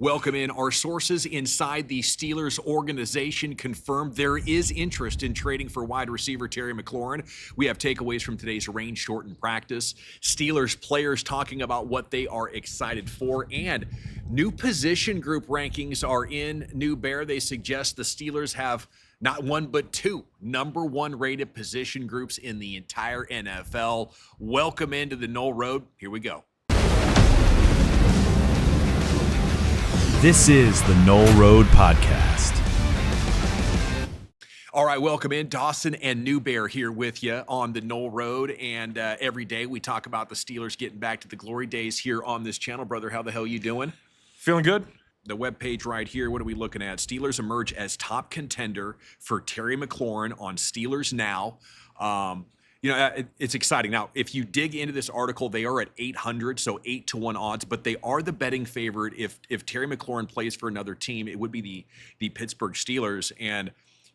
Welcome in. Our sources inside the Steelers organization confirmed there is interest in trading for wide receiver Terry McLaurin. We have takeaways from today's rain-shortened practice. Steelers players talking about what they are excited for, and new position group rankings are in Newbear. They suggest the Steelers have not one, but two number one rated position groups in the entire NFL. Welcome into the Noll Road. Here we go. This is the Noll Road Podcast. All right, welcome in. Dawson and Newbear here with you on the Noll Road. And every day we talk about the Steelers getting back to the glory days here on this channel. Brother, how the hell you doing? Feeling good. The webpage right here, what are we looking at? Steelers emerge as top contender for Terry McLaurin on Steelers Now. It's exciting. Now, if you dig into this article, they are at 800, so 8-1 odds, but they are the betting favorite. If Terry McLaurin plays for another team, it would be the Pittsburgh Steelers. And,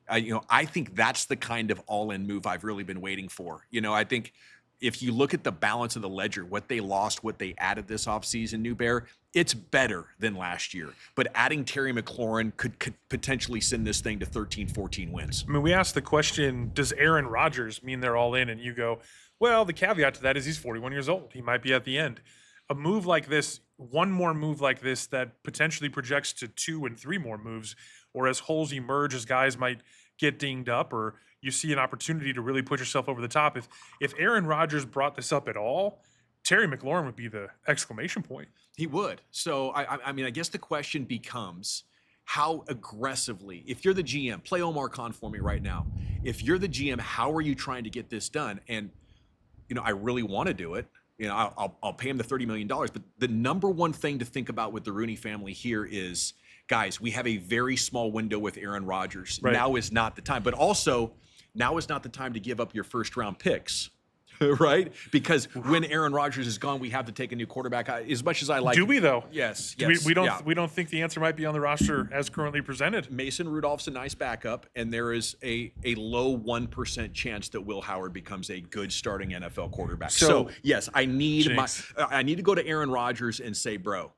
I think that's the kind of all-in move I've really been waiting for. I think if you look at the balance of the ledger, what they lost, what they added this offseason, Newbear, it's better than last year. But adding Terry McLaurin could potentially send this thing to 13, 14 wins. I mean, we asked the question, does Aaron Rodgers mean they're all in? And you go, well, the caveat to that is he's 41 years old. He might be at the end. A move like this, one more move like this that potentially projects to 2 and 3 more moves, or as holes emerge, as guys might get dinged up, or you see an opportunity to really put yourself over the top. If Aaron Rodgers brought this up at all, Terry McLaurin would be the exclamation point. He would. So, I guess the question becomes how aggressively, if you're the GM, play Omar Khan for me right now. If you're the GM, how are you trying to get this done? And, I really want to do it. I'll pay him the $30 million. But the number one thing to think about with the Rooney family here is, guys, we have a very small window with Aaron Rodgers. Right. Now is not the time. But also, now is not the time to give up your first-round picks. Right? Because when Aaron Rodgers is gone, we have to take a new quarterback. As much as I like, do we though? Yes. We don't think the answer might be on the roster as currently presented. Mason Rudolph's a nice backup, and there is a low 1% chance that Will Howard becomes a good starting NFL quarterback. So yes, I need to go to Aaron Rodgers and say, bro,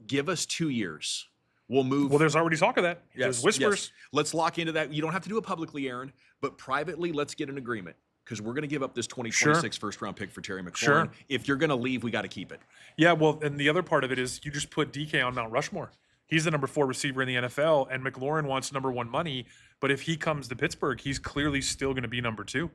give us 2 years. We'll move. Well, there's already talk of that. Yes, there's whispers. Yes. Let's lock into that. You don't have to do it publicly, Aaron, but privately, let's get an agreement. Because we're going to give up this 2026 first-round pick for Terry McLaurin. Sure. If you're going to leave, we got to keep it. Yeah, well, and the other part of it is you just put DK on Mount Rushmore. He's the number 4 receiver in the NFL, and McLaurin wants number 1 money. But if he comes to Pittsburgh, he's clearly still going to be number 2.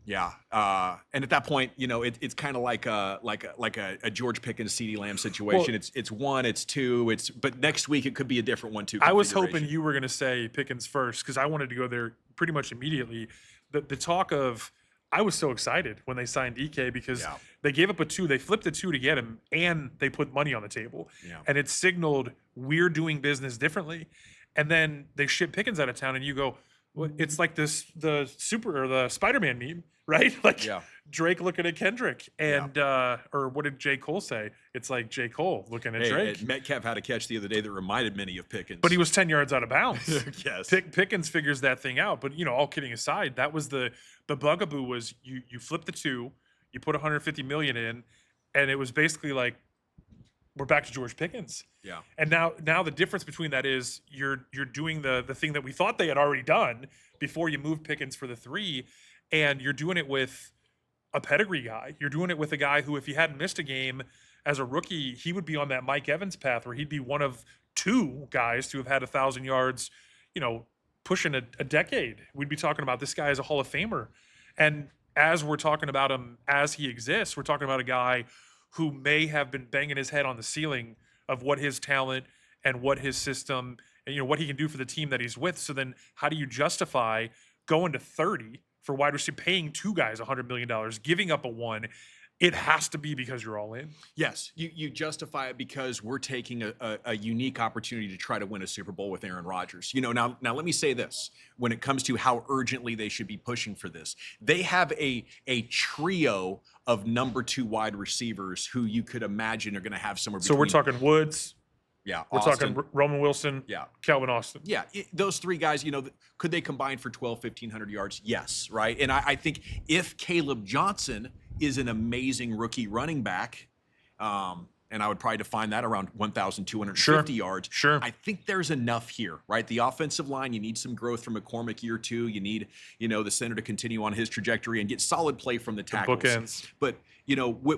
Yeah, and at that point, it's kind of like a George Pickens, CeeDee Lamb situation. Well, it's 1, it's 2, but next week it could be a different 1-2. I was hoping you were going to say Pickens first because I wanted to go there pretty much immediately. The talk of, I was so excited when they signed DK because they gave up a 2, they flipped a 2 to get him, and they put money on the table. Yeah. And it signaled we're doing business differently. And then they ship Pickens out of town, and you go, well, it's like the Spider-Man meme, right? Like Drake looking at Kendrick, and or what did J. Cole say? It's like J. Cole looking at Drake. Metcalf had a catch the other day that reminded many of Pickens, but he was 10 yards out of bounds. Yes, Pickens figures that thing out. But all kidding aside, that was the bugaboo was you flip the 2, you put $150 million in, and it was basically like we're back to George Pickens. Yeah. And now the difference between that is you're doing the thing that we thought they had already done before you moved Pickens for the 3, and you're doing it with a pedigree guy. You're doing it with a guy who, if he hadn't missed a game as a rookie, he would be on that Mike Evans path where he'd be one of 2 guys to have had 1,000 yards, pushing a decade. We'd be talking about this guy as a Hall of Famer. And as we're talking about him as he exists, we're talking about a guy who may have been banging his head on the ceiling of what his talent and what his system and what he can do for the team that he's with. So then how do you justify going to 30 for wide receiver, paying 2 guys $100 million, giving up a 1? It has to be because you're all in. Yes, you justify it because we're taking a unique opportunity to try to win a Super Bowl with Aaron Rodgers. Now let me say this. When it comes to how urgently they should be pushing for this, they have a trio of number 2 wide receivers who you could imagine are going to have somewhere between. So we're talking Woods. Yeah, we're talking Roman Wilson. Yeah, Calvin Austin. Yeah, those 3 guys. Could they combine for 1,500 yards? Yes, right. And I think if Caleb Johnson is an amazing rookie running back, and I would probably define that around 1,250 Sure. yards. Sure. I think there's enough here, right? The offensive line, you need some growth from McCormick year 2. You need, the center to continue on his trajectory and get solid play from the tackles. Bookends. But,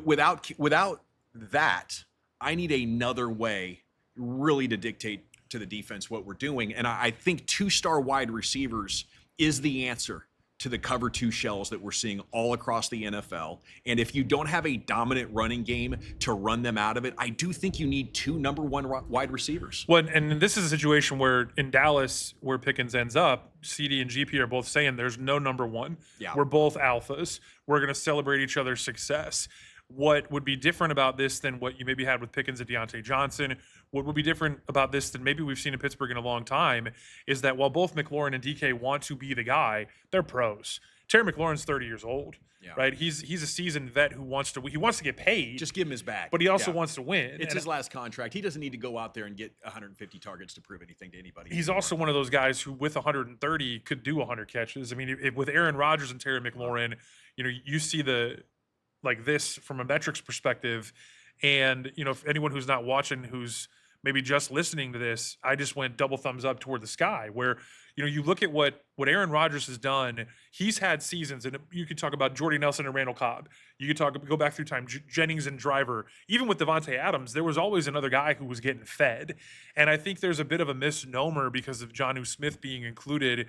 without that, I need another way really to dictate to the defense what we're doing. And I think 2-star wide receivers is the answer to the cover 2 shells that we're seeing all across the NFL. And if you don't have a dominant running game to run them out of it, I do think you need 2 number 1 wide receivers. Well, and this is a situation where in Dallas, where Pickens ends up, CD and GP are both saying there's no number 1. Yeah. We're both alphas. We're going to celebrate each other's success. What would be different about this than what you maybe had with Pickens and Deontay Johnson, what would be different about this than maybe we've seen in Pittsburgh in a long time, is that while both McLaurin and DK want to be the guy, they're pros. Terry McLaurin's 30 years old, right? He's a seasoned vet who wants to get paid. Just give him his bag. But he also wants to win. It's his last contract. He doesn't need to go out there and get 150 targets to prove anything to anybody. He's also one of those guys who, with 130, could do 100 catches. I mean, with Aaron Rodgers and Terry McLaurin, you see this from a metrics perspective. And, if anyone who's not watching, who's maybe just listening to this, I just went double thumbs up toward the sky where, you look at what Aaron Rodgers has done. He's had seasons, and you could talk about Jordy Nelson and Randall Cobb. You could go back through time, Jennings and Driver. Even with Devontae Adams, there was always another guy who was getting fed. And I think there's a bit of a misnomer because of Jonnu Smith being included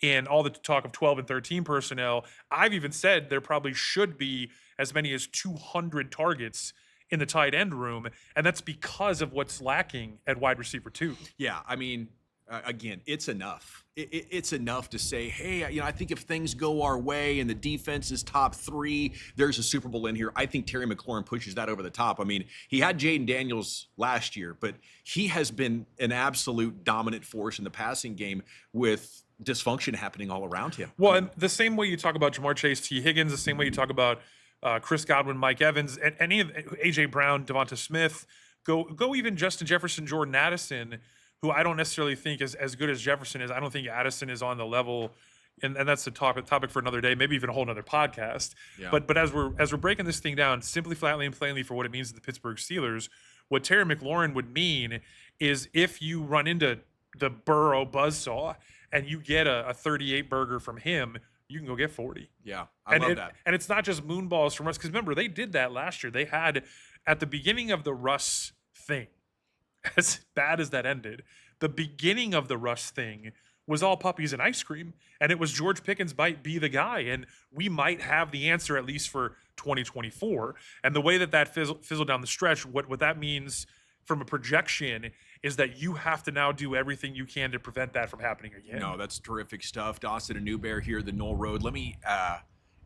in all the talk of 12 and 13 personnel. I've even said there probably should be as many as 200 targets in the tight end room, and that's because of what's lacking at wide receiver 2. Yeah, I mean, again, it's enough. It's enough to say, hey, I think if things go our way and the defense is top 3, there's a Super Bowl in here. I think Terry McLaurin pushes that over the top. I mean, he had Jaden Daniels last year, but he has been an absolute dominant force in the passing game with dysfunction happening all around him. Well, and the same way you talk about Jamar Chase, T. Higgins, the same way you talk about Chris Godwin, Mike Evans, and any of A.J. Brown, Devonta Smith, go even Justin Jefferson, Jordan Addison, who I don't necessarily think is as good as Jefferson is. I don't think Addison is on the level, and that's the topic for another day, maybe even a whole other podcast. Yeah. But as we're breaking this thing down, simply, flatly, and plainly for what it means to the Pittsburgh Steelers, what Terry McLaurin would mean is if you run into the Burrow buzzsaw and you get a 38 burger from him, you can go get 40. Yeah, I love that. And it's not just moonballs from Russ, because remember, they did that last year. They had, at the beginning of the Russ thing, as bad as that ended, the beginning of the Russ thing was all puppies and ice cream, and it was George Pickens might be the guy, and we might have the answer at least for 2024. And the way that fizzled down the stretch, what that means from a projection is that you have to now do everything you can to prevent that from happening again. No, that's terrific stuff. Dawson and Newbear here, the Noll Road. Let me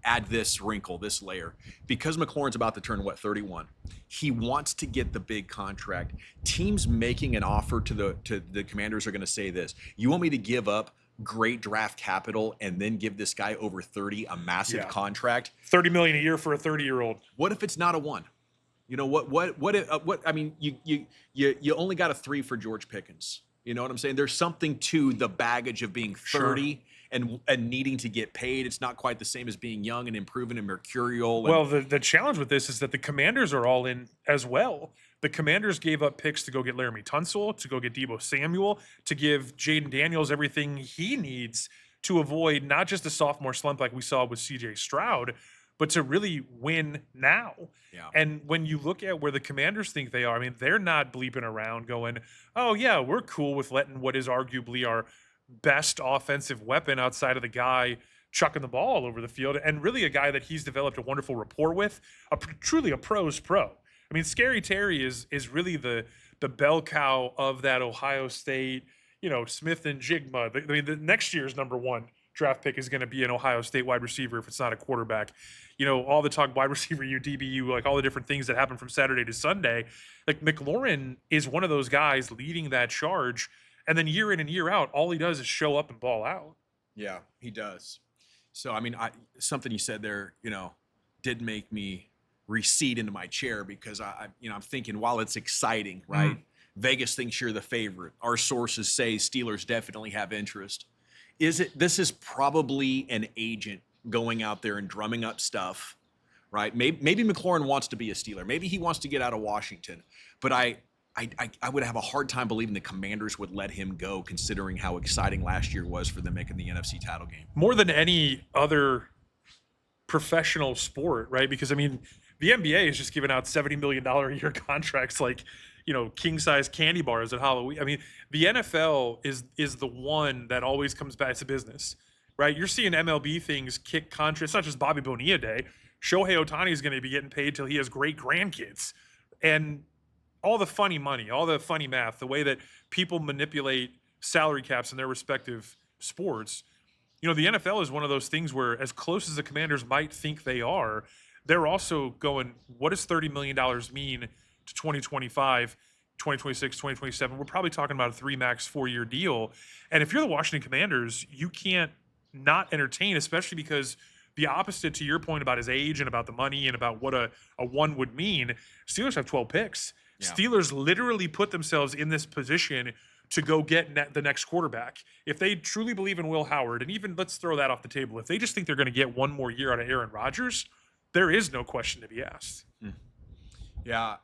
add this wrinkle, this layer. Because McLaurin's about to turn, 31? He wants to get the big contract. Teams making an offer to the Commanders are going to say this: you want me to give up great draft capital and then give this guy over 30 a massive contract? $30 million a year for a 30-year-old. What if it's not a 1? What I mean, you only got a 3 for George Pickens. You know what I'm saying? There's something to the baggage of being 30 and needing to get paid. It's not quite the same as being young and improving and mercurial. Well, the challenge with this is that the Commanders are all in as well. The Commanders gave up picks to go get Laramie Tunsil, to go get Deebo Samuel, to give Jaden Daniels everything he needs to avoid not just a sophomore slump like we saw with C.J. Stroud, but to really win now. Yeah. And when you look at where the Commanders think they are, I mean, they're not bleeping around going, oh, yeah, we're cool with letting what is arguably our best offensive weapon outside of the guy chucking the ball all over the field, and really a guy that he's developed a wonderful rapport with, truly a pro's pro. I mean, Scary Terry is really the bell cow of that Ohio State, Smith and Jigma. I mean, the next year's number 1 draft pick is going to be an Ohio State wide receiver if it's not a quarterback. All the talk wide receiver, DBU, like all the different things that happen from Saturday to Sunday. Like McLaurin is one of those guys leading that charge, and then year in and year out, all he does is show up and ball out. Yeah, he does. So, I mean, something you said there, did make me recede into my chair because I'm thinking, while it's exciting, right? Vegas thinks you're the favorite. Our sources say Steelers definitely have interest. This is probably an agent going out there and drumming up stuff, right? Maybe McLaurin wants to be a Steeler. Maybe he wants to get out of Washington. But I would have a hard time believing the Commanders would let him go, considering how exciting last year was for them making the NFC title game. More than any other professional sport, right? Because I mean, the NBA is just giving out $70 million a year contracts, like, king size candy bars at Halloween. I mean, the NFL is the one that always comes back to business, right? You're seeing MLB things kick contracts. It's not just Bobby Bonilla Day. Shohei Ohtani is going to be getting paid till he has great grandkids, and all the funny money, all the funny math, the way that people manipulate salary caps in their respective sports. The NFL is one of those things where, as close as the Commanders might think they are, they're also going, what does $30 million mean to 2025, 2026, 2027? We're probably talking about a 3 max 4-year deal. And if you're the Washington Commanders, you can't not entertain, especially because the opposite to your point about his age and about the money and about what a one would mean, Steelers have 12 picks. Yeah. Steelers literally put themselves in this position to go get the next quarterback. If they truly believe in Will Howard, and even let's throw that off the table, if they just think they're going to get one more year out of Aaron Rodgers, there is no question to be asked. Yeah.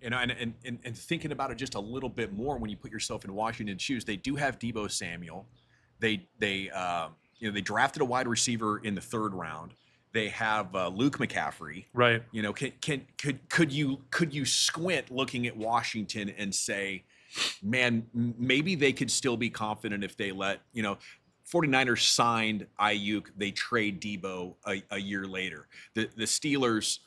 And thinking about it just a little bit more, when you put yourself in Washington's shoes, they do have Deebo Samuel. They drafted a wide receiver in the 3rd round. They have Luke McCaffrey. Right. Could you squint looking at Washington and say, man, maybe they could still be confident if they let, 49ers signed Ayuk, they trade Debo a year later. The Steelers,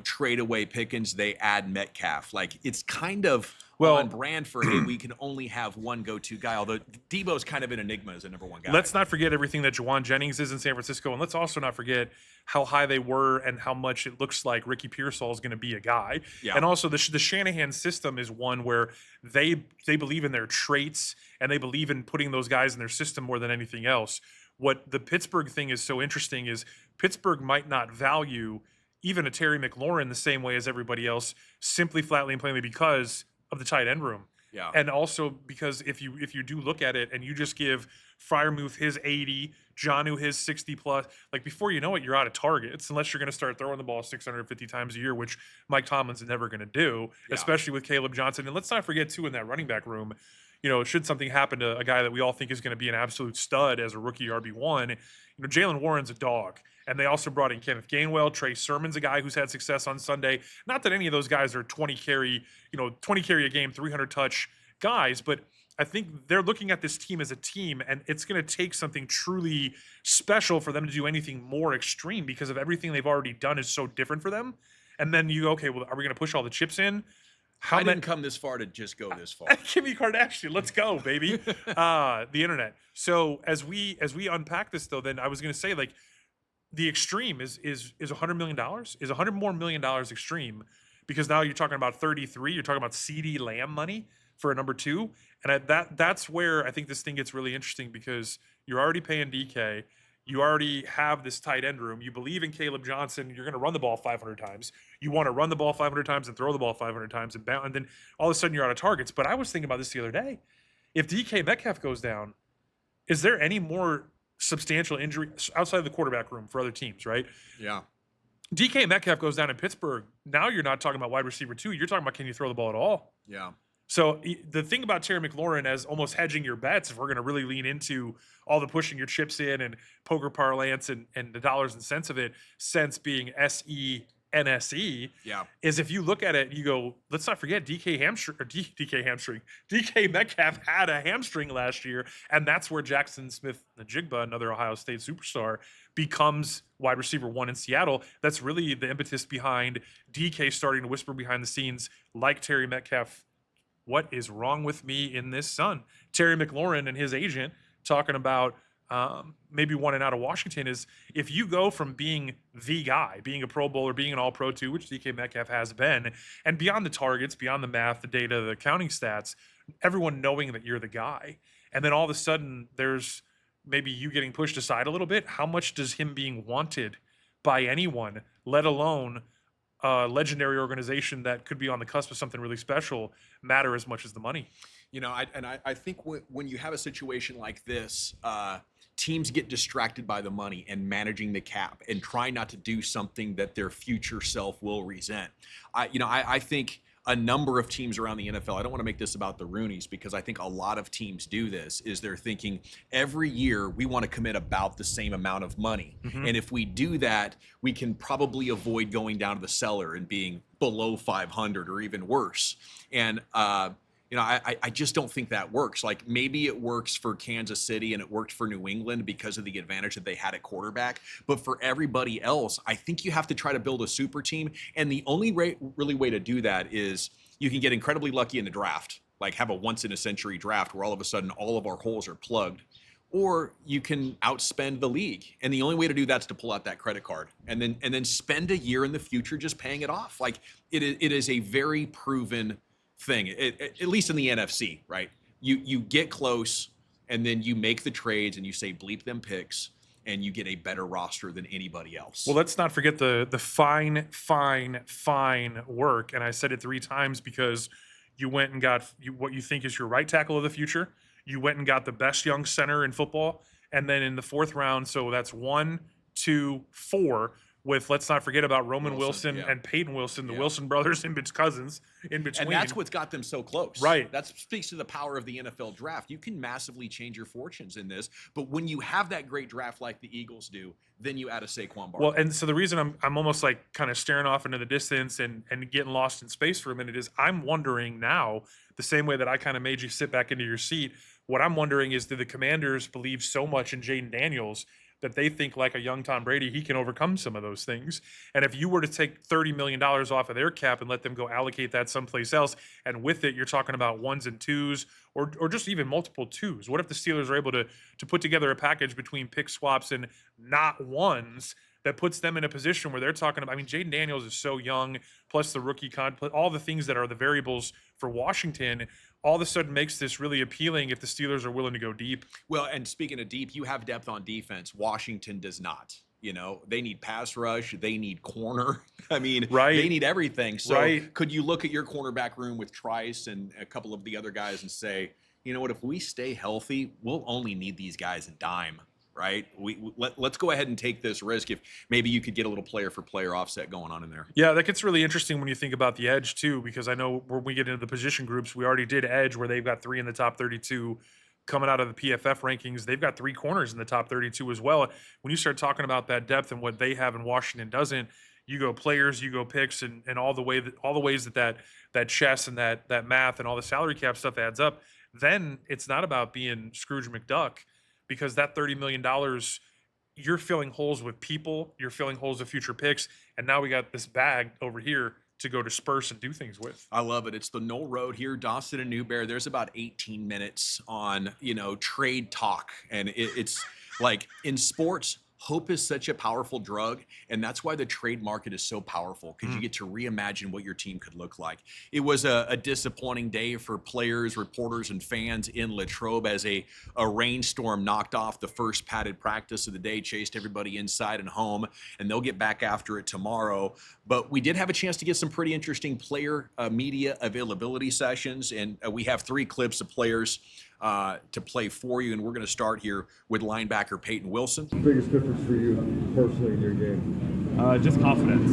trade away Pickens, they add Metcalf. Like, it's kind of on brand for, hey, we can only have one go-to guy, although Debo's kind of an enigma as a number 1 guy. Let's not forget everything that Juwan Jennings is in San Francisco, and let's also not forget how high they were and how much it looks like Ricky Pearsall is going to be a guy. Yeah. And also the Shanahan system is one where they believe in their traits and they believe in putting those guys in their system more than anything else. What the Pittsburgh thing is so interesting is Pittsburgh might not value even a Terry McLaurin the same way as everybody else, simply, flatly, and plainly because of the tight end room. Yeah. And also because if you do look at it and you just give Freiermuth his 80, Jonnu his 60 plus, like, before you know it, you're out of targets, unless you're going to start throwing the ball 650 times a year, which Mike Tomlin's never going to do, especially with Caleb Johnson. And let's not forget too, in that running back room, should something happen to a guy that we all think is going to be an absolute stud as a rookie RB1, Jalen Warren's a dog. And they also brought in Kenneth Gainwell. Trey Sermon's a guy who's had success on Sunday. Not that any of those guys are 20 carry a game, 300 touch guys, but I think they're looking at this team as a team, and it's going to take something truly special for them to do anything more extreme, because of everything they've already done is so different for them. And then you go, okay, well, are we going to push all the chips in? I didn't come this far to just go this far. Kimmy Kardashian, let's go, baby. The internet. So as we unpack this, though, then I was going to say, like, the extreme is $100 million, is $100 more million extreme, because now you're talking about 33. You're talking about CeeDee Lamb money for a number 2, and that's where I think this thing gets really interesting, because you're already paying DK. You already have this tight end room. You believe in Caleb Johnson. You're going to run the ball 500 times. You want to run the ball 500 times and throw the ball 500 times and then all of a sudden you're out of targets. But I was thinking about this the other day. If DK Metcalf goes down, is there any more substantial injury outside of the quarterback room for other teams, right? Yeah. DK Metcalf goes down in Pittsburgh. Now you're not talking about wide receiver 2. You're talking about, can you throw the ball at all? Yeah. So the thing about Terry McLaurin as almost hedging your bets, if we're going to really lean into all the pushing your chips in and poker parlance and the dollars and cents of it, cents being SENSE, is if you look at it, you go, let's not forget DK Metcalf had a hamstring last year, and that's where Jackson Smith-Njigba, another Ohio State superstar, becomes wide receiver 1 in Seattle. That's really the impetus behind DK starting to whisper behind the scenes, like Terry Metcalf, what is wrong with me in this son? Terry McLaurin and his agent talking about maybe wanting out of Washington is, if you go from being the guy, being a Pro Bowler, being an All-Pro too, which DK Metcalf has been, and beyond the targets, beyond the math, the data, the counting stats, everyone knowing that you're the guy, and then all of a sudden there's maybe you getting pushed aside a little bit, how much does him being wanted by anyone, let alone a legendary organization that could be on the cusp of something really special, matter as much as the money? I think when you have a situation like this, teams get distracted by the money and managing the cap and try not to do something that their future self will resent. I think a number of teams around the NFL, I don't want to make this about the Rooneys because I think a lot of teams do this, is they're thinking every year we want to commit about the same amount of money. And if we do that, we can probably avoid going down to the cellar and being below 500 or even worse. And, I just don't think that works. Like maybe it works for Kansas City and it worked for New England because of the advantage that they had at quarterback. But for everybody else, I think you have to try to build a super team. And the only really way to do that is you can get incredibly lucky in the draft, like have a once in a century draft where all of a sudden all of our holes are plugged. Or you can outspend the league. And the only way to do that is to pull out that credit card and then spend a year in the future just paying it off. Like it is a very proven thing, at least in the NFC, right? You get close and then you make the trades and you say bleep them picks and you get a better roster than anybody else. Well, let's not forget the fine work. And I said it 3 times because you went and got what you think is your right tackle of the future. You went and got the best young center in football. And then in the 4th round, so that's 1, 2, 4, with let's not forget about Roman Wilson and Peyton Wilson, the Wilson brothers cousins in between. And that's what's got them so close. Right. That speaks to the power of the NFL draft. You can massively change your fortunes in this, but when you have that great draft like the Eagles do, then you add a Saquon Barkley. Well, and so the reason I'm almost like kind of staring off into the distance and getting lost in space for a minute is I'm wondering now, the same way that I kind of made you sit back into your seat, what I'm wondering is, do the Commanders believe so much in Jaden Daniels that they think like a young Tom Brady, he can overcome some of those things? And if you were to take $30 million off of their cap and let them go allocate that someplace else, and with it, you're talking about 1s and 2s or just even multiple 2s. What if the Steelers are able to put together a package between pick swaps and not 1s that puts them in a position where they're talking about, I mean, Jaden Daniels is so young, plus the rookie all the things that are the variables for Washington, all of a sudden makes this really appealing if the Steelers are willing to go deep. Well, and speaking of deep, you have depth on defense. Washington does not. They need pass rush. They need corner. I mean, they need everything. So could you look at your cornerback room with Trice and a couple of the other guys and say, you know what, if we stay healthy, we'll only need these guys a dime, right? Let's go ahead and take this risk if maybe you could get a little player for player offset going on in there. Yeah, that gets really interesting when you think about the edge too, because I know when we get into the position groups, we already did edge where they've got 3 in the top 32 coming out of the PFF rankings. They've got 3 corners in the top 32 as well. When you start talking about that depth and what they have and Washington doesn't, you go players, you go picks, and all the ways that chess and that math and all the salary cap stuff adds up. Then it's not about being Scrooge McDuck, because that $30 million, you're filling holes with people, you're filling holes with future picks, and now we got this bag over here to go disperse and do things with. I love it. It's the Noll Road here, Dawson and Newbear. There's about 18 minutes on, trade talk. And it's like in sports, hope is such a powerful drug, and that's why the trade market is so powerful, because you get to reimagine what your team could look like. It was a disappointing day for players, reporters, and fans in Latrobe as a rainstorm knocked off the first padded practice of the day, chased everybody inside and home, and they'll get back after it tomorrow. But we did have a chance to get some pretty interesting player media availability sessions, and we have 3 clips of players to play for you, and we're going to start here with linebacker Peyton Wilson. Biggest difference for you personally in your game? Just confidence.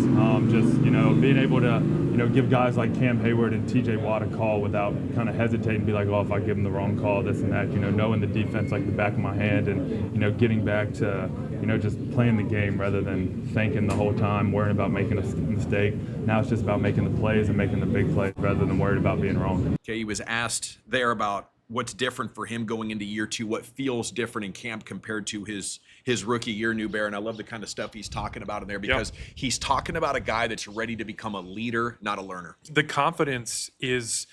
Being able to, give guys like Cam Hayward and TJ Watt a call without kind of hesitating, be like, oh, if I give them the wrong call, this and that, knowing the defense like the back of my hand and, getting back to, just playing the game rather than thinking the whole time, worrying about making a mistake. Now it's just about making the plays and making the big plays rather than worried about being wrong. Okay, he was asked there about what's different for him going into year 2, what feels different in camp compared to his rookie year, Newbear. And I love the kind of stuff he's talking about in there, because he's talking about a guy that's ready to become a leader, not a learner. The confidence it's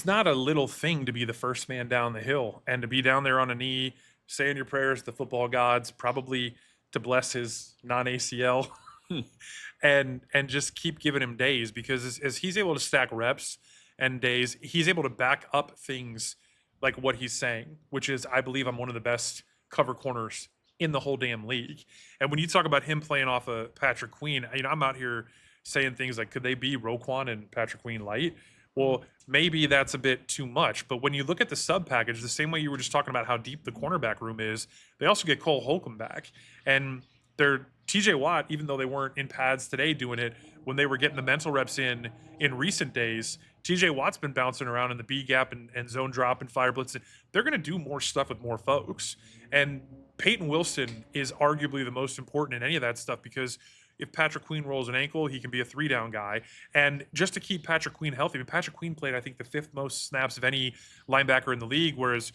not a little thing to be the first man down the hill and to be down there on a knee, saying your prayers to football gods, probably to bless his non-ACL and just keep giving him days, because as he's able to stack reps and days, he's able to back up things like what he's saying, which is, I believe I'm one of the best cover corners in the whole damn league. And when you talk about him playing off of Patrick Queen, I'm out here saying things like, could they be Roquan and Patrick Queen light? Well, maybe that's a bit too much. But when you look at the sub package, the same way you were just talking about how deep the cornerback room is, they also get Cole Holcomb back. And they're TJ Watt, even though they weren't in pads today doing it, when they were getting the mental reps in recent days, TJ Watt's been bouncing around in the B gap and zone drop and fire blitz. They're going to do more stuff with more folks. And Peyton Wilson is arguably the most important in any of that stuff because if Patrick Queen rolls an ankle, he can be a 3-down guy. And just to keep Patrick Queen healthy, I mean, Patrick Queen played, I think, the 5th most snaps of any linebacker in the league, whereas,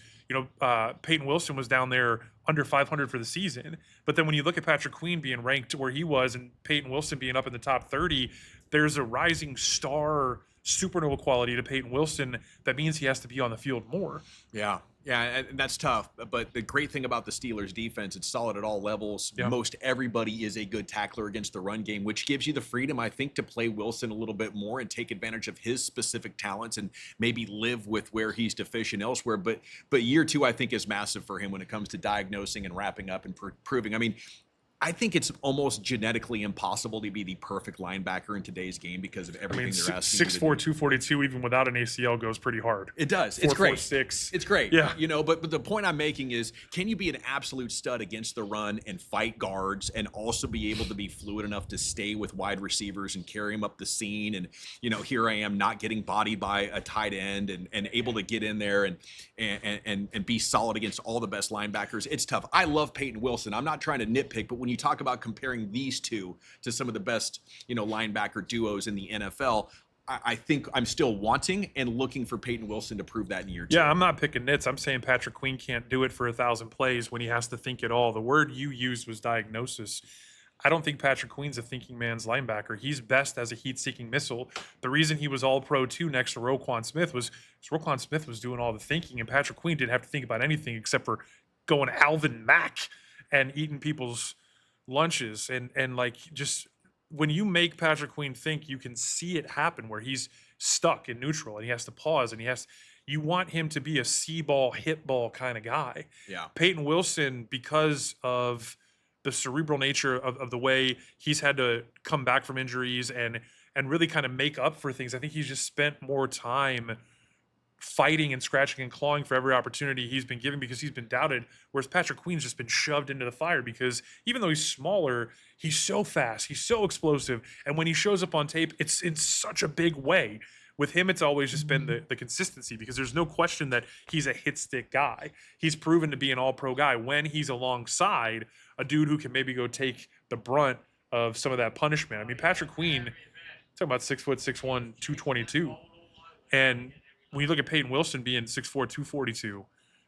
Peyton Wilson was down there under 500 for the season. But then when you look at Patrick Queen being ranked where he was and Peyton Wilson being up in the top 30, there's a rising star supernova quality to Peyton Wilson that means he has to be on the field more. Yeah. Yeah, and that's tough. But the great thing about the Steelers defense, it's solid at all levels. Yeah. Most everybody is a good tackler against the run game, which gives you the freedom, I think, to play Wilson a little bit more and take advantage of his specific talents and maybe live with where he's deficient elsewhere. But year 2, I think, is massive for him when it comes to diagnosing and wrapping up and proving. I mean, I think it's almost genetically impossible to be the perfect linebacker in today's game because of everything they're asking. 6'4", 242, even without an ACL, goes pretty hard. It does. It's great. 4'6". It's great. Yeah. But the point I'm making is, can you be an absolute stud against the run and fight guards and also be able to be fluid enough to stay with wide receivers and carry them up the seam? And, here I am not getting bodied by a tight end and able to get in there and be solid against all the best linebackers. It's tough. I love Peyton Wilson. I'm not trying to nitpick, but when you talk about comparing these two to some of the best, linebacker duos in the NFL, I think I'm still wanting and looking for Peyton Wilson to prove that in year 2. Yeah, I'm not picking nits. I'm saying Patrick Queen can't do it for 1,000 plays when he has to think it all. The word you used was diagnosis. I don't think Patrick Queen's a thinking man's linebacker. He's best as a heat-seeking missile. The reason he was All-Pro 2 next to Roquan Smith was Roquan Smith was doing all the thinking, and Patrick Queen didn't have to think about anything except for going Alvin Mack and eating people's lunches. And like, just when you make Patrick Queen think, you can see it happen where he's stuck in neutral and he has to pause and you want him to be a see-ball, hit-ball kind of guy. Yeah. Peyton Wilson, because of the cerebral nature of the way he's had to come back from injuries and really kind of make up for things, I think he's just spent more time fighting and scratching and clawing for every opportunity he's been given because he's been doubted, whereas Patrick Queen's just been shoved into the fire because even though he's smaller, he's so fast, he's so explosive, and when he shows up on tape, it's in such a big way. With him, it's always just been the consistency because there's no question that he's a hit stick guy. He's proven to be an all-pro guy when he's alongside a dude who can maybe go take the brunt of some of that punishment. I mean, Patrick Queen, talking about 6'6", 222, and when you look at Peyton Wilson being 6'4", 242,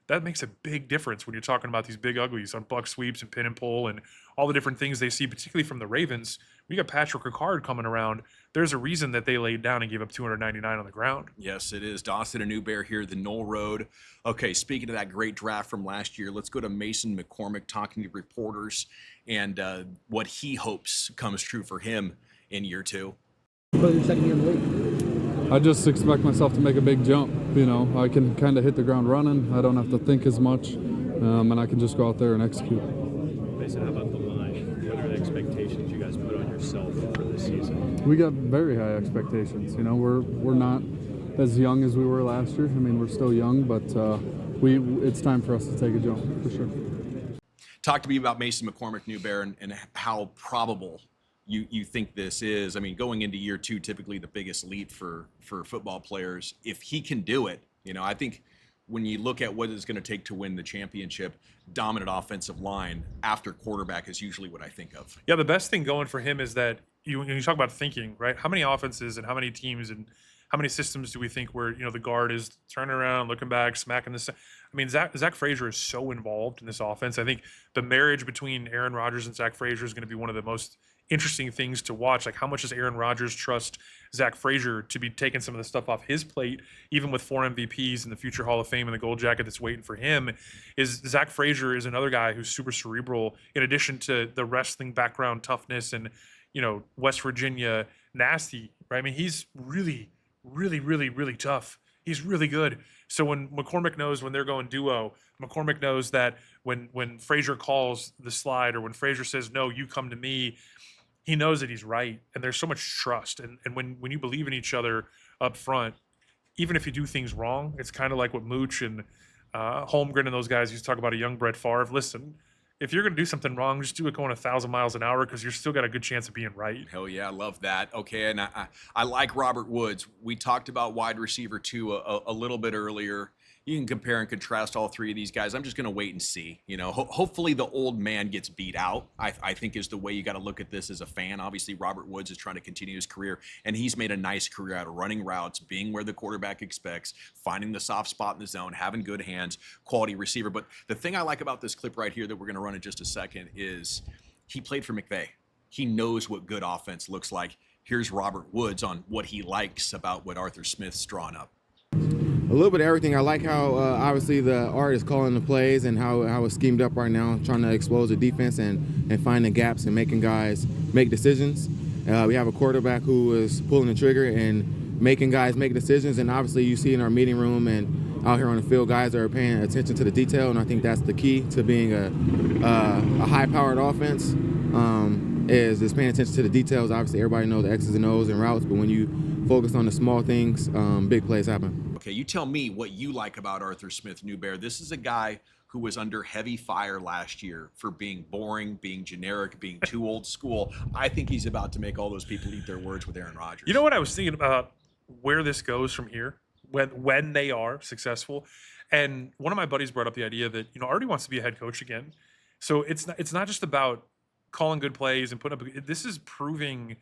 that makes a big difference when you're talking about these big uglies on buck sweeps and pin and pull and all the different things they see, particularly from the Ravens. We got Patrick Ricard coming around. There's a reason that they laid down and gave up 299 on the ground. Yes, it is. Dawson and Newbear here, the Noll Road. Okay, speaking of that great draft from last year, let's go to Mason McCormick talking to reporters and what he hopes comes true for him in year 2. For your second year in the league. I just expect myself to make a big jump. I can kind of hit the ground running. I don't have to think as much, and I can just go out there and execute. Mason, how about the line? What are the expectations you guys put on yourself for this season? We got very high expectations. We're not as young as we were last year. I mean, we're still young, but it's time for us to take a jump for sure. Talk to me about Mason McCormick Newbear and how probable you think this is. I mean, going into year 2, typically the biggest leap for football players. If he can do it, I think when you look at what it's going to take to win the championship, dominant offensive line after quarterback is usually what I think of. Yeah, the best thing going for him is that when you talk about thinking, right? How many offenses and how many teams and how many systems do we think where the guard is turning around, looking back, smacking the? I mean, Zach Frazier is so involved in this offense. I think the marriage between Aaron Rodgers and Zach Frazier is going to be one of the most interesting things to watch. Like, how much does Aaron Rodgers trust Zach Frazier to be taking some of the stuff off his plate, even with 4 MVPs and the future Hall of Fame and the gold jacket that's waiting for him? Is Zach Frazier is another guy who's super cerebral, in addition to the wrestling background, toughness, and West Virginia nasty, right? I mean, he's really, really, really, really tough. He's really good. So when McCormick knows when they're going duo, McCormick knows that when Frazier calls the slide or when Frazier says, no, you come to me, he knows that he's right. And there's so much trust. And when you believe in each other up front, even if you do things wrong, it's kind of like what Mooch and Holmgren and those guys used to talk about a young Brett Favre. Listen, if you're going to do something wrong, just do it going 1,000 miles an hour because you're still got a good chance of being right. Hell yeah, I love that. Okay, and I like Robert Woods. We talked about wide receiver 2 a little bit earlier. You can compare and contrast all 3 of these guys. I'm just going to wait and see. You know, hopefully the old man gets beat out, I think is the way you got to look at this as a fan. Obviously, Robert Woods is trying to continue his career, and he's made a nice career out of running routes, being where the quarterback expects, finding the soft spot in the zone, having good hands, quality receiver. But the thing I like about this clip right here that we're going to run in just a second is he played for McVay. He knows what good offense looks like. Here's Robert Woods on what he likes about what Arthur Smith's drawn up. A little bit of everything. I like how obviously the art is calling the plays and how it's schemed up right now, trying to expose the defense and finding gaps and making guys make decisions. We have a quarterback who is pulling the trigger and making guys make decisions, and obviously you see in our meeting room and out here on the field, guys are paying attention to the detail, and I think that's the key to being a high-powered offense. Is paying attention to the details. Obviously, everybody knows the X's and O's and routes, but when you focus on the small things, big plays happen. Okay, you tell me what you like about Arthur Smith Newbear. This is a guy who was under heavy fire last year for being boring, being generic, being too old school. I think he's about to make all those people eat their words with Aaron Rodgers. You know what I was thinking about where this goes from here when they are successful? And one of my buddies brought up the idea that, Artie wants to be a head coach again. So it's not just about calling good plays and putting up. This is proving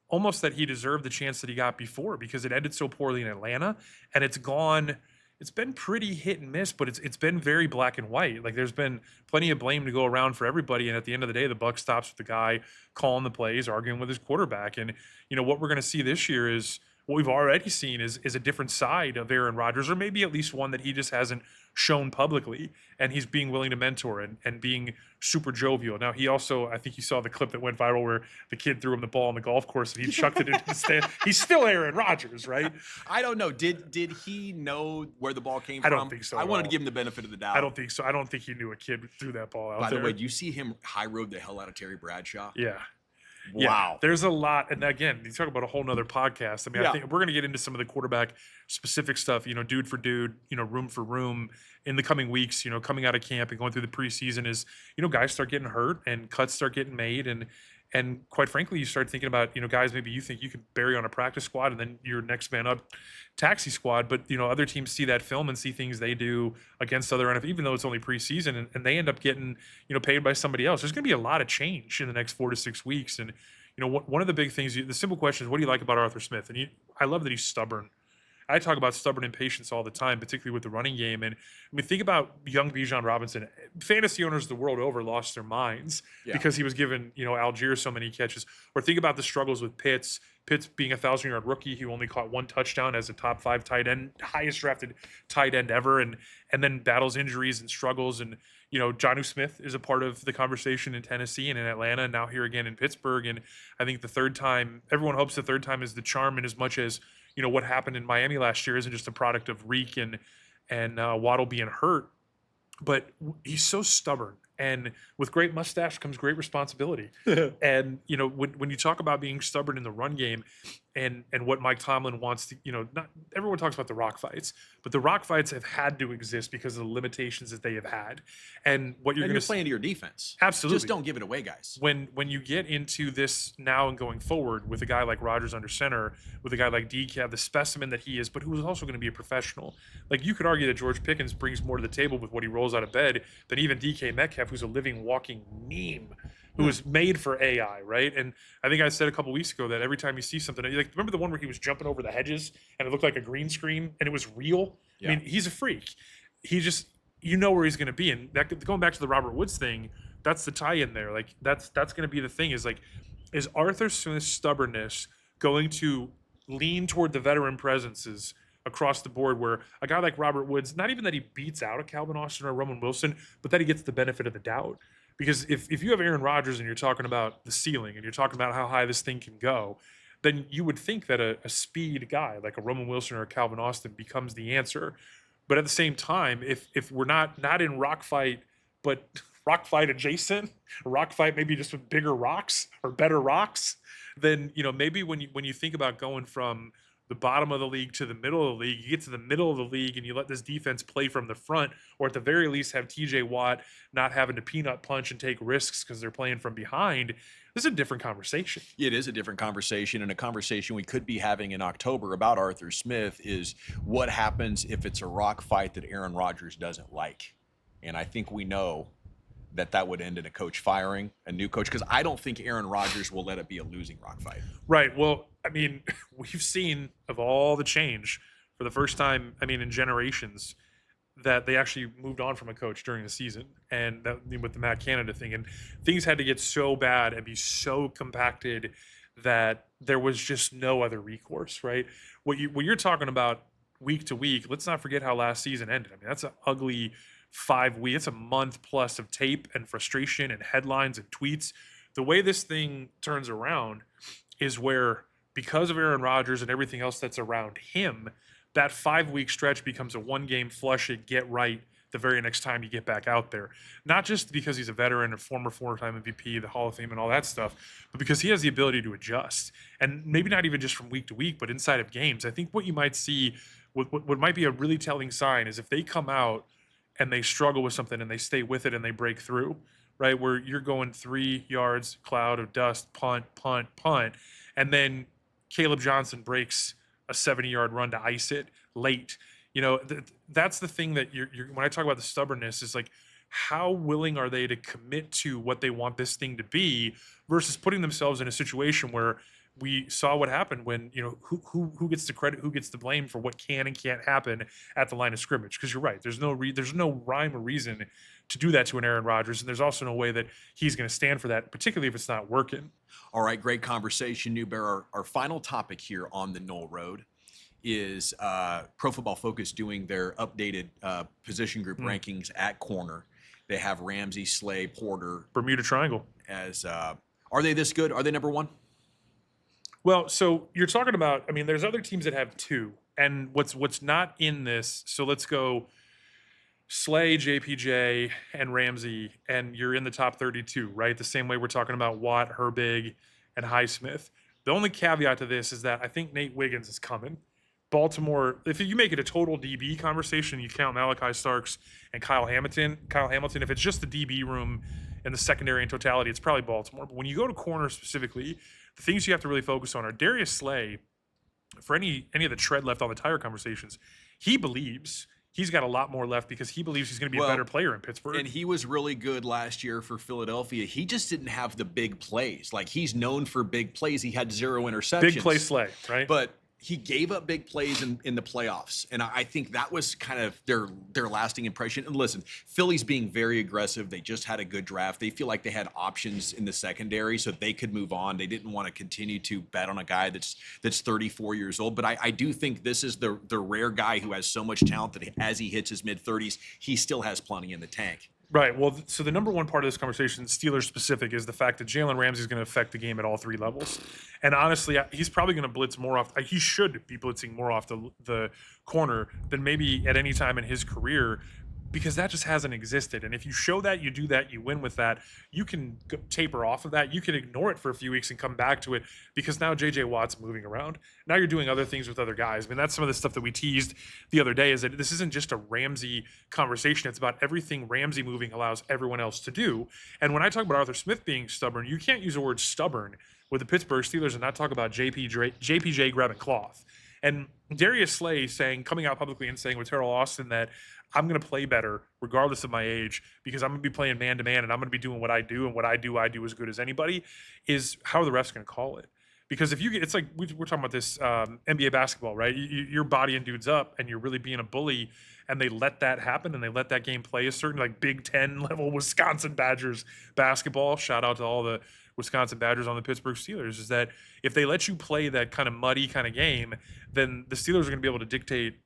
almost that he deserved the chance that he got before, because it ended so poorly in Atlanta, and it's been pretty hit and miss, but it's been very black and white. Like, there's been plenty of blame to go around for everybody, and at the end of the day, the buck stops with the guy calling the plays, arguing with his quarterback. And what we're going to see this year is what we've already seen is a different side of Aaron Rodgers, or maybe at least one that he just hasn't shown publicly, and he's being willing to mentor and being super jovial. Now, he also, I think you saw the clip that went viral where the kid threw him the ball on the golf course and he chucked it into the stand. He's still Aaron Rodgers, right? I don't know. Did he know where the ball came from? I don't think so. I wanted to give him the benefit of the doubt. I don't think so. I don't think he knew a kid threw that ball out there. By the way, do you see him high road the hell out of Terry Bradshaw? Yeah. Wow. Yeah, there's a lot. And again, you talk about a whole nother podcast. I mean, I think we're going to get into some of the quarterback specific stuff, dude for dude, room for room in the coming weeks, coming out of camp and going through the preseason is, guys start getting hurt and cuts start getting made. And quite frankly, you start thinking about, guys maybe you think you could bury on a practice squad and then your next man up taxi squad. But, other teams see that film and see things they do against other NFL, even though it's only preseason, and they end up getting, paid by somebody else. There's going to be a lot of change in the next 4 to 6 weeks. And, one of the big things, the simple question is, what do you like about Arthur Smith? And I love that he's stubborn. I talk about stubborn impatience all the time, particularly with the running game. And I mean, think about young Bijan Robinson. Fantasy owners the world over lost their minds because he was given, Algier so many catches. Or think about the struggles with Pitts. Pitts being a 1,000-yard rookie, he only caught 1 touchdown as a top 5 tight end, highest drafted tight end ever, and then battles injuries and struggles. And Jonnu Smith is a part of the conversation in Tennessee and in Atlanta, and now here again in Pittsburgh. And I think the third time, everyone hopes the third time is the charm, in as much as what happened in Miami last year isn't just a product of Reek and Waddle being hurt, but he's so stubborn. And with great mustache comes great responsibility. And, when you talk about being stubborn in the run game and what Mike Tomlin wants to, not everyone talks about the rock fights, but the rock fights have had to exist because of the limitations that they have had. And what you're going to play into your defense. Absolutely. Just don't give it away, guys. When you get into this now and going forward with a guy like Rodgers under center, with a guy like DK, the specimen that he is, but who is also going to be a professional. Like, you could argue that George Pickens brings more to the table with what he rolls out of bed than even DK Metcalf, who's a living, walking meme, who is made for AI, right? And I think I said a couple weeks ago that every time you see something, like, remember the one where he was jumping over the hedges and it looked like a green screen and it was real? Yeah. I mean, he's a freak. He just, where he's going to be. And that, going back to the Robert Woods thing, that's the tie-in there. Like, that's going to be the thing, is Arthur Smith's stubbornness going to lean toward the veteran presences across the board, where a guy like Robert Woods, not even that he beats out a Calvin Austin or a Roman Wilson, but that he gets the benefit of the doubt. Because if you have Aaron Rodgers and you're talking about the ceiling and you're talking about how high this thing can go, then you would think that a speed guy like a Roman Wilson or a Calvin Austin becomes the answer. But at the same time, if we're not in rock fight, but rock fight adjacent, rock fight maybe just with bigger rocks or better rocks, then maybe when you think about going from the bottom of the league to the middle of the league. You get to the middle of the league and you let this defense play from the front, or at the very least have TJ Watt not having to peanut punch and take risks because they're playing from behind. This is a different conversation. It is a different conversation, and a conversation we could be having in October about Arthur Smith is what happens if it's a rock fight that Aaron Rodgers doesn't like. And I think we know that would end in a coach firing, a new coach, because I don't think Aaron Rodgers will let it be a losing rock fight. Right. Well, I mean, we've seen of all the change for the first time, I mean, in generations, that they actually moved on from a coach during the season, and that with the Matt Canada thing, and things had to get so bad and be so compacted that there was just no other recourse, right? What you're talking about week to week, let's not forget how last season ended. I mean, that's an ugly 5 weeks. It's a month plus of tape and frustration and headlines and tweets. The way this thing turns around is where, because of Aaron Rodgers and everything else that's around him, that 5 week stretch becomes a 1-game flush it, get right the very next time you get back out there. Not just because he's a veteran, a former 4-time MVP, the Hall of Fame and all that stuff, but because he has the ability to adjust. And maybe not even just from week to week, but inside of games. I think what you might see, what might be a really telling sign is if they come out and they struggle with something and they stay with it and they break through, right? Where you're going 3 yards, cloud of dust, punt, and then Caleb Johnson breaks a 70-yard run to ice it late. You know, that's the thing that you're when I talk about the stubbornness is like, how willing are they to commit to what they want this thing to be versus putting themselves in a situation where we saw what happened when, you know, who gets the credit, who gets the blame for what can and can't happen at the line of scrimmage. Because you're right, there's no rhyme or reason to do that to an Aaron Rodgers, and there's also no way that he's going to stand for that, particularly if it's not working. All right, great conversation, Newbear. Our final topic here on the Noll Road is Pro Football Focus doing their updated position group rankings at corner. They have Ramsey, Slay, Porter, Bermuda Triangle. As are they this good? Are they number one? Well, so you're talking about, I mean, there's other teams that have 2. And what's not in this, so let's go Slay, JPJ, and Ramsey, and you're in the top 32, right? The same way we're talking about Watt, Herbig, and Highsmith. The only caveat to this is that I think Nate Wiggins is coming. Baltimore, if you make it a total DB conversation, you count Malachi Starks and Kyle Hamilton, if it's just the DB room and the secondary in totality, it's probably Baltimore. But when you go to corner specifically, the things you have to really focus on are Darius Slay. For any of the tread left on the tire conversations, he believes he's got a lot more left because he believes he's going to be a better player in Pittsburgh. And he was really good last year for Philadelphia. He just didn't have the big plays. Like, he's known for big plays. He had 0 interceptions. Big play Slay, right? But he gave up big plays in the playoffs. And I think that was kind of their lasting impression. And listen, Philly's being very aggressive. They just had a good draft. They feel like they had options in the secondary so they could move on. They didn't want to continue to bet on a guy that's 34 years old. But I do think this is the rare guy who has so much talent that as he hits his mid-30s, he still has plenty in the tank. Right. Well, so the number one part of this conversation, Steelers specific, is the fact that Jalen Ramsey is going to affect the game at all 3 levels. And honestly, he's probably going to blitz more off. He should be blitzing more off the corner than maybe at any time in his career, because that just hasn't existed. And if you show that, you do that, you win with that, you can taper off of that. You can ignore it for a few weeks and come back to it because now J.J. Watt's moving around. Now you're doing other things with other guys. I mean, that's some of the stuff that we teased the other day, is that this isn't just a Ramsey conversation. It's about everything Ramsey moving allows everyone else to do. And when I talk about Arthur Smith being stubborn, you can't use the word stubborn with the Pittsburgh Steelers and not talk about JPJ grabbing cloth. And Darius Slay coming out publicly and saying with Terrell Austin that I'm going to play better regardless of my age because I'm going to be playing man-to-man and I'm going to be doing what I do, and what I do as good as anybody, is how are the refs going to call it? Because if you get, it's like we're talking about this NBA basketball, right? You're bodying dudes up and you're really being a bully, and they let that happen and they let that game play a certain, like, Big Ten level Wisconsin Badgers basketball. Shout out to all the Wisconsin Badgers on the Pittsburgh Steelers. Is that if they let you play that kind of muddy kind of game, then the Steelers are going to be able to dictate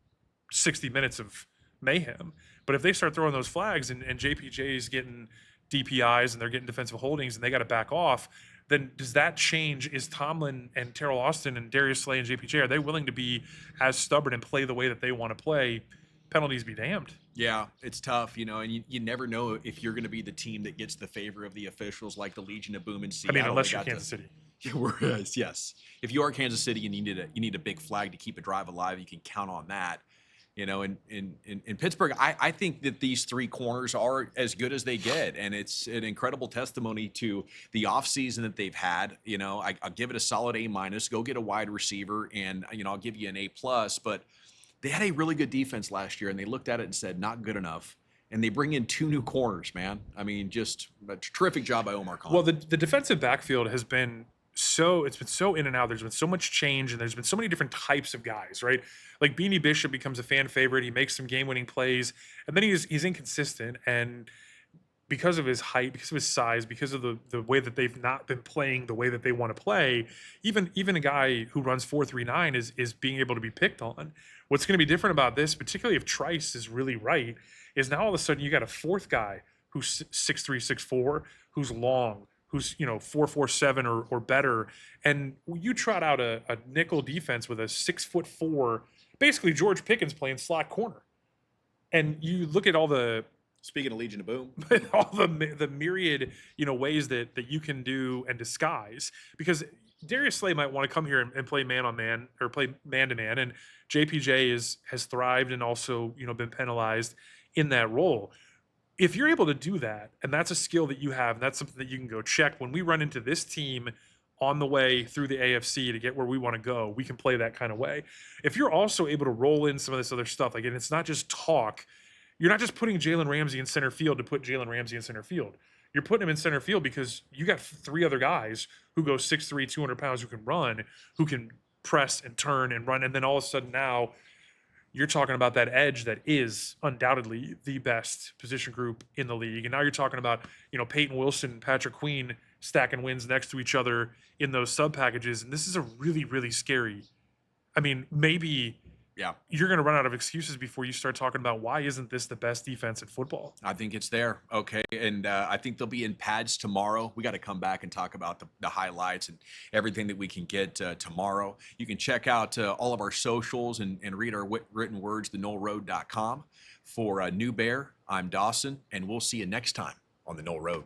60 minutes of mayhem. But if they start throwing those flags and JPJ's getting DPIs and they're getting defensive holdings and they got to back off, then does that change? Is Tomlin and Terrell Austin and Darius Slay and JPJ, are they willing to be as stubborn and play the way that they want to play? Penalties be damned. Yeah, it's tough, and you never know if you're going to be the team that gets the favor of the officials, like the Legion of Boom in Seattle. I mean, unless you're Kansas City. Yes. If you are Kansas City and you need a big flag to keep a drive alive, you can count on that. You know, in Pittsburgh, I think that these three corners are as good as they get, and it's an incredible testimony to the offseason that they've had. You know, I'll give it a solid A minus. Go get a wide receiver, and I'll give you an A plus. But they had a really good defense last year, and they looked at it and said, not good enough. And they bring in two new corners, man. I mean, just a terrific job by Omar Khan. Well, the defensive backfield has been it's been so in and out. There's been so much change, and there's been so many different types of guys, right? Like Beanie Bishop becomes a fan favorite. He makes some game-winning plays, and then he's inconsistent. And because of his height, because of his size, because of the way that they've not been playing the way that they want to play, even a guy who runs 4.39 is being able to be picked on. What's going to be different about this, particularly if Trice is really right, is now all of a sudden you got a fourth guy who's 6'3", 6'4", who's long, who's 4.47 or better, and you trot out a nickel defense with a 6'4", basically George Pickens playing slot corner, and you look at all the speaking of Legion of Boom, all the myriad ways that you can do and disguise, because Darius Slay might want to come here and play man on man or play man to man, and JPJ has thrived and also been penalized in that role. If you're able to do that, and that's a skill that you have, and that's something that you can go check, when we run into this team on the way through the AFC to get where we want to go, we can play that kind of way. If you're also able to roll in some of this other stuff, like, and it's not just talk, you're not just putting Jalen Ramsey in center field to put Jalen Ramsey in center field. You're putting him in center field because you got three other guys who go 6'3", 200 pounds, who can run, who can press and turn and run, and then all of a sudden now you're talking about that edge that is undoubtedly the best position group in the league. And now you're talking about, Peyton Wilson and Patrick Queen stacking wins next to each other in those sub packages. And this is a really, really scary. I mean, maybe you're going to run out of excuses before you start talking about why isn't this the best defense in football? I think it's there. Okay. And I think they'll be in pads tomorrow. We got to come back and talk about the highlights and everything that we can get tomorrow. You can check out all of our socials and read our written words, thenollroad.com. For Newbear, I'm Dawson, and we'll see you next time on the Noll Road.